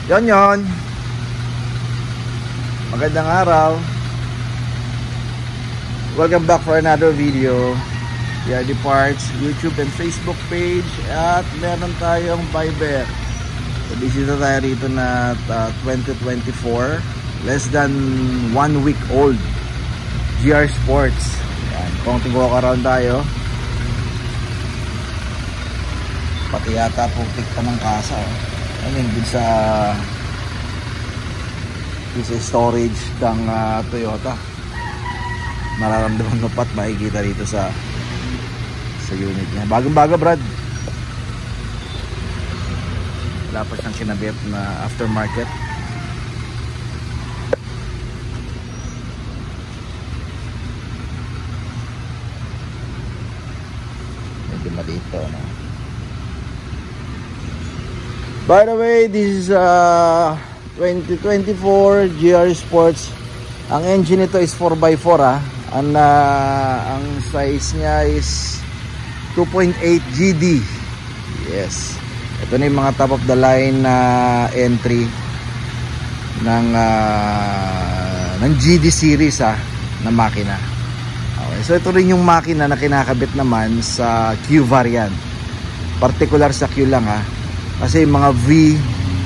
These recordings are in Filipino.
Yon. Magandang araw. Welcome back for another video. Yardy Parts YouTube and Facebook page. At meron tayong Viber. So bisita tayo rito na 2024. Less than 1 week old GR Sports. Yan, konting walk around tayo. Pati yata putik pa ng kasa. I mean, dun sa storage ng Toyota. Mararamdaman mo pat makikita rito sa unit niya. Bagong-bago, Brad. Wala pa siyang kinabit na aftermarket. Medyo malito, no? By the way, this is 2024 GR Sports. Ang engine nito is 4x4 ang size niya is 2.8 GD. Yes. Ito na yung mga top of the line na entry ng GD series na makina. Okay. So ito rin yung makina na kinakabit naman sa Q variant. Particular sa Q lang kasi mga V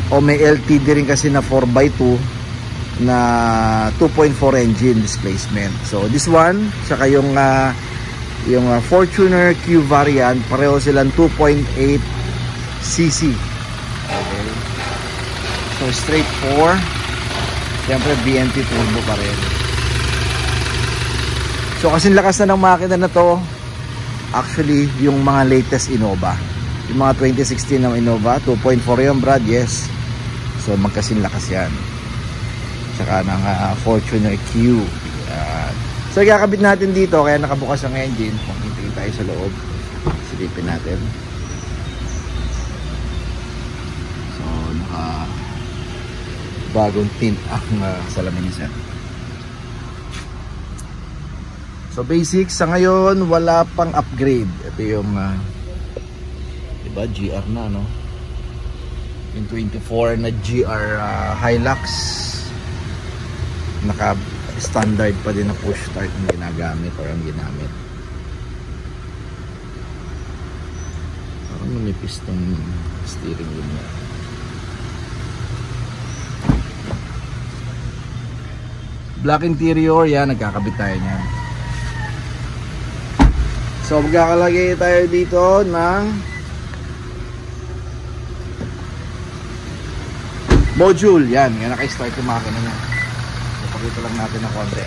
o may LTD rin kasi na 4x2 na 2.4 engine displacement. So this one, saka yung Fortuner Q variant, pareho silang 2.8 cc. Okay. So straight 4. Siyempre BNT turbo pa rin. So kasing lakas na ng makina na to, actually yung mga latest Innova. Yung mga 2016 ng Innova, 2.4 yung, Brad, yes. So magkasing lakas yan. Tsaka ng Fortuner Q. So ikakabit natin dito, kaya nakabukas ang engine. Kung titingin tayo sa loob, silipin natin. So naka bagong tint ang salamin niya. So basic, sa ngayon wala pang upgrade. Ito yung diba, GR na, no? Yung 24 na GR Hilux, naka standard pa din na push start ang ginagamit or ang ginamit. Parang manipis tong steering wheel niya. Black interior, yan, nagkakabit tayo niyan. So magkakalagay tayo dito ng module. Yan naka-start yung makina niya. Ipakita lang natin ng konti.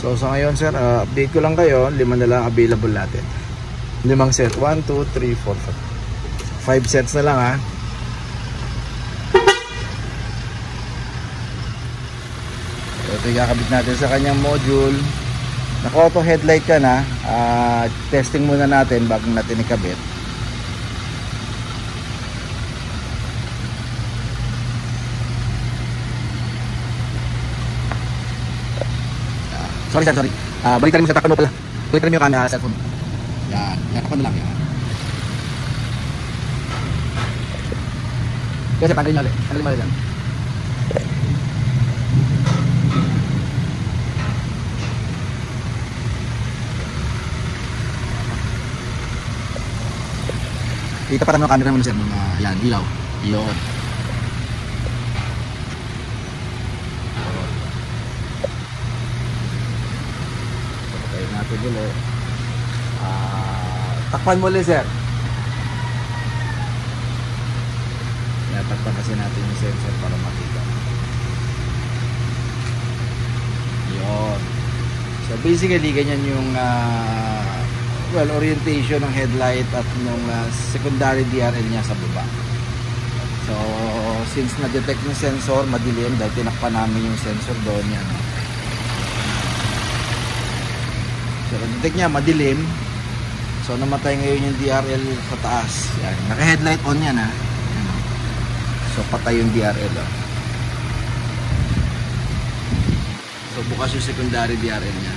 So sa ngayon, sir, update ko lang kayo. 5 na lang available natin. 5 set. 1, 2, 3, 4, 5 sets na lang, Ito yung kakabit natin sa kanyang module. Naka-auto headlight ka na. Testing muna natin bago natin ikabit. Sorry. Balikan mo sa takpan mo pala. Balikan mo yung cellphone. Yan. Takpan mo lang. Yan. Kasi tanggalin nyo ulit. Tanggalin mo ulit yan. Kita pa ng camera mo, sir, mga yan, ilaw. Yun. Okay, natin ulit. Takpan mo ulit, sir. Takpan kasi natin yung sensor para makita. Yun. So basically, ganyan yung orientation ng headlight at nung secondary DRL niya sa baba. So since na-detect yung sensor madilim dahil tinakpan namin yung sensor doon yan. So na-detect niya madilim. So namatay ngayon yung DRL sa taas. Yan. Naka-headlight on yan Yan. So patay yung DRL. So bukas yung secondary DRL niya.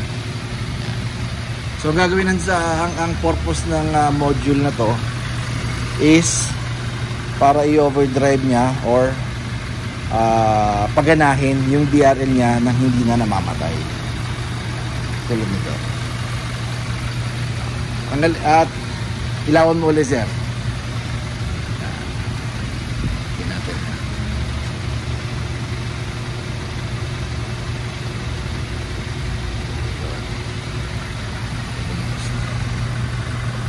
So gagawin ang purpose ng module na to is para i-overdrive niya or paganahin yung DRL niya nang hindi na namamatay. Tulad nito. At ilawan mo ulit, sir.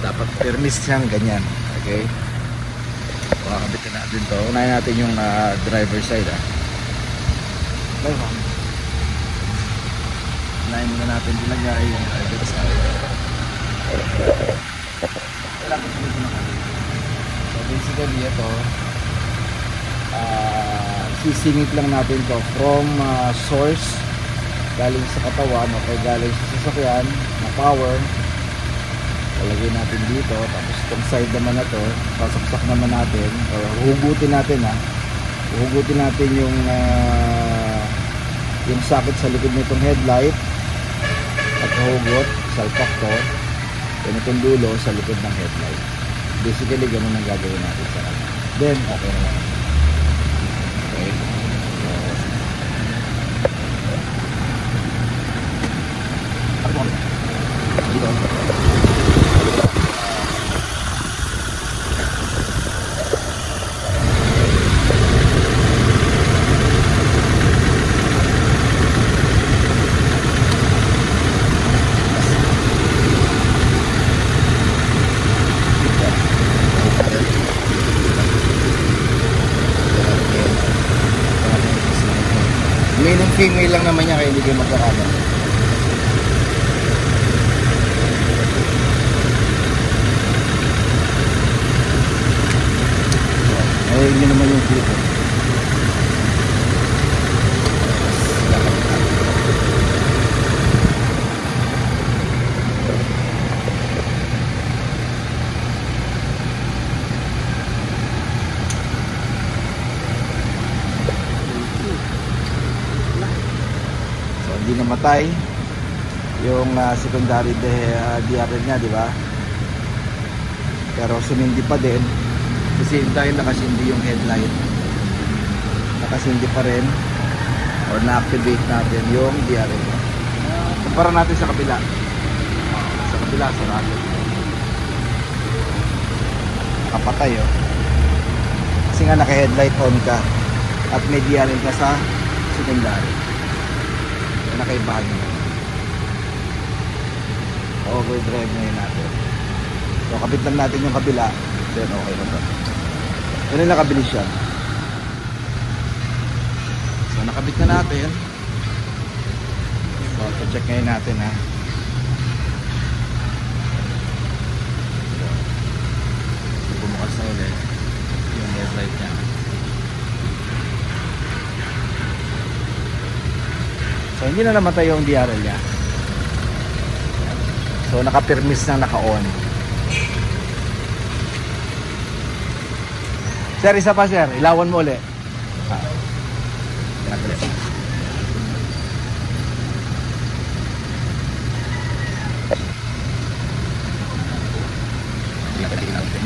Dapat permis siyang ganyan. Okay, makakabit na natin to. Unahin natin yung driver side. Unahin muna natin ilagay yung driver side. So basically ito, sisingit lang natin to from source galing sa katawan o galing sa sasakyan na power. Lalagay natin dito, tapos itong side naman na to, sasaksak naman natin o huhugutin natin huhugutin natin yung socket sa likod nitong headlight at hugot, salpak to, then itong dulo sa likod ng headlight. Basically ganun ang gagawin natin sa kanya, then okay na yan. Okay, male and female lang naman niya kaya hindi kayo magkakama. Ay, yun naman yung clip. Hindi namatay yung secondary DRL niya, di ba? Pero sumindi pa din kasi dahil nakasindi yung headlight, nakasindi pa rin or na-activate natin yung DRL. Kumpara natin sa kabila. Sa kabila, sarado. Nakapatay, oh. Kasi nga naka-headlight on ka at may DRL ka sa secondary. Nakaibahan nyo. Overdrive ngayon natin. So kabit lang natin yung kabila, then okay na to. Ganun lang kabilis siya. So nakabit na natin. So check ngayon natin, ha. So bumukas na ulit yung headlight niya. So hindi na namatay yung DRL niya. So naka-permis na naka-on. Sir, isa pa, sir. Ilawan mo ulit.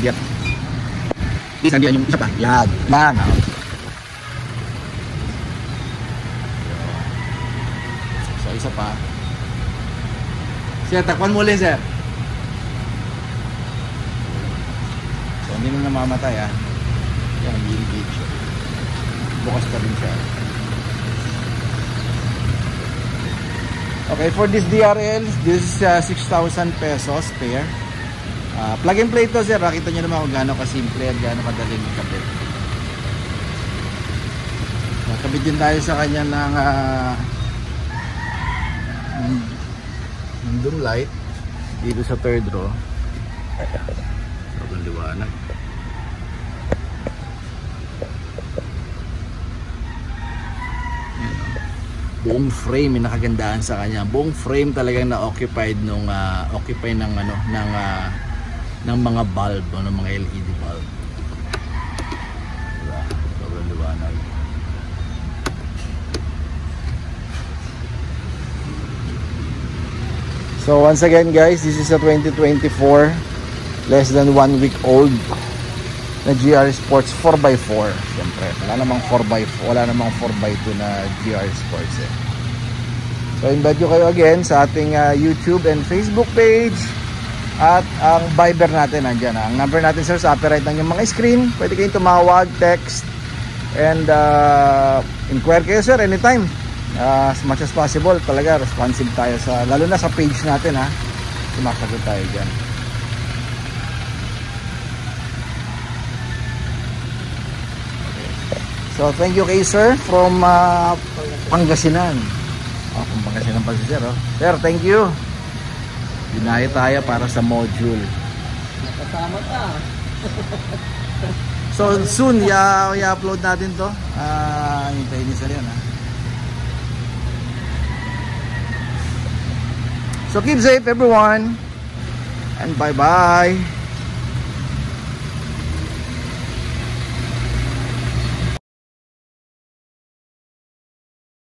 Yan. Di sandian yung isa pa. Yan. Yan. So isa pa. Sir, takpan mo ulit, sir. So hindi na namamatay, ha. Yan, nag-engage siya. Bukas pa rin siya. Okay, for this DRL, this is 6,000 pesos pair. Plug and play to, sir. Nakita nyo naman kung gaano kasimple at gaano kadaling ikabit. Nakabit din tayo sa kanya ng doom light dito sa third row. Sobrang liwanag. Buong frame yung nakagandaan sa kanya. Buong frame talagang na-occupied nung occupy ng ng mga bulb o ng mga LED bulb. Diba? Sobrang liwanag. So So once again guys, this is a 2024, less than 1 week old na GR Sports 4x4. Siyempre, wala namang 4x2 na GR Sports eh. So invite nyo kayo again sa ating YouTube and Facebook page. At ang Viber natin nandyan. Ang number natin sir sa upper right ng yung mga screen. Pwede kayong tumawag, text, and inquire kayo sir anytime. As much as possible talaga responsive tayo sa, lalo na sa page natin ha. Sumasagot tayo dyan. So thank you kay sir from Pangasinan. Pangasinan pa si sir. Sir, thank you. Binahe tayo para sa module. Nakasama ka. So soon i-upload natin to. Hintayin niyo sir yan ha. So keep safe everyone. And bye bye.